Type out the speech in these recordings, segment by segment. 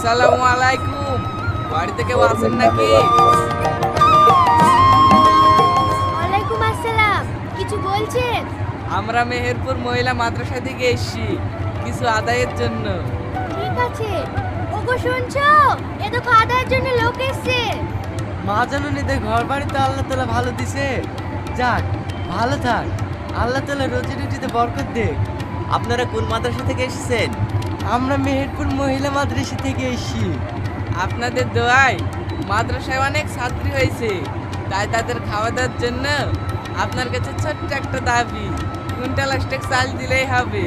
আসসালামু আলাইকুম। বাড়িতে কেউ আছেন নাকি? ওয়ালাইকুম আসসালাম। কিছু বলছেন? আমরা মেহেরপুর মহিলা মাদ্রাসা থেকে এসেছি কিছু আদায়ের জন্য। ঠিক আছে। ওগো শুনছো? এ তো আদায়ের জন্য লোক এসছে। মা জানুনিদের ঘর বাড়িতে আল্লাহ তাআলা ভালো দিছে। যাক, ভালো থাক। আল্লাহ তাআলা রোজি রুটিতে বরকত দেখ। আপনারা কোন মাদ্রাসা থেকে এসেছেন? আমরা মেহেরপুর মহিলা মাদ্রাসা থেকে এসেছি। আপনাদের দোয়ায় মাদ্রাসায় অনেক ছাত্রী হয়েছে, তাই তাদের খাওয়া দাওয়ার জন্য আপনার কাছে ছোট্ট একটা দাবি, কুইন্টাল অষ্টেক চাল দিলেই হবে।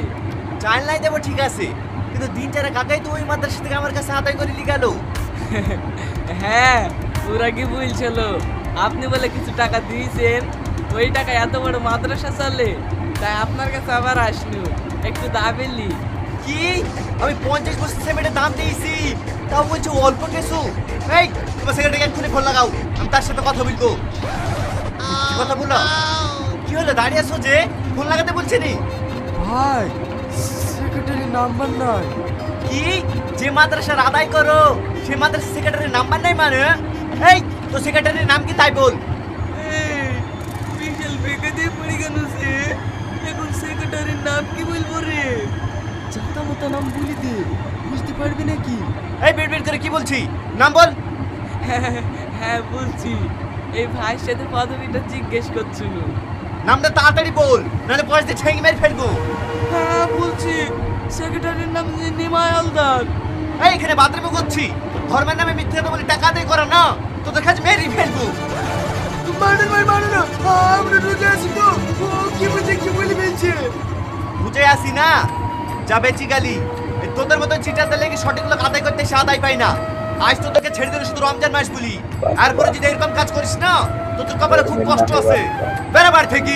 চাল নাই দেবো ঠিক আছে, কিন্তু দিন চারা কাকাই তো ওই মাদ্রাসা থেকে আমার কাছে আদায় করে লিখাল। হ্যাঁ, ওরা কি বলছিল আপনি বলে কিছু টাকা দিয়েছেন, ওই টাকা এত বড় মাদ্রাসা চলে, তাই আপনার কাছে আবার আসলো একটু দাবিলি। কি আমি 50 বছর সিমেন্টের দাম দিয়েছি, তাও বলছো অল্প কিছু? এই তোমার সেক্রেটারি এক্ষুনি ফোন লাগাও, আমি তার সাথে কথা বলবো। কি কথা বলো? কি হলো দাঁড়িয়ে আছো যে? ফোন লাগাতে বলছি নি? ভাই, সেক্রেটারি নাম্বার নাই। কি যে মাদ্রাসার আদায় করো সেই মাদ্রাসার সেক্রেটারির নাম্বার নাই মানে? এই তো সেক্রেটারির নাম কি তাই বল। বিশাল বেগে দিয়ে পড়ে গেল সে, এখন সেক্রেটারির নাম কি বলবো রে? চাতা মতো নাম বলি দে, বুঝতে পারবি নাকি? এই বের বের করে কি বলছি, নাম বল। হ্যাঁ বলছি, এই ভাইয়ের সাথে পদবিটা জিজ্ঞেস করছিল। নামটা তাড়াতাড়ি বল, নাহলে পয়সা দিয়ে ঠেঙে মেরে ফেলবো। হ্যাঁ বলছি, সেক্রেটারির নাম নিমাই হালদার। এই এখানে বাথরুমে করছি, ধর্মের নামে মিথ্যে কথা বলে টাকা আদায় করা না, তোদের কাছে মেরে ফেলবো। আমরা রোজে আছি তো, কি বুঝে কি বলি বলছে? বুঝে আসি না, যা বেচি গালি। এই তোদের মতো চিটাতে লেগে সঠিক লোক আদায় করতে সে আদায় পাই না। আজ তো তোকে ছেড়ে দিলে শুধু রমজান মাস বলি, এরপরে যদি এরকম কাজ করিস না, তোদের কপালে খুব কষ্ট আছে। বেড়াবার থেকে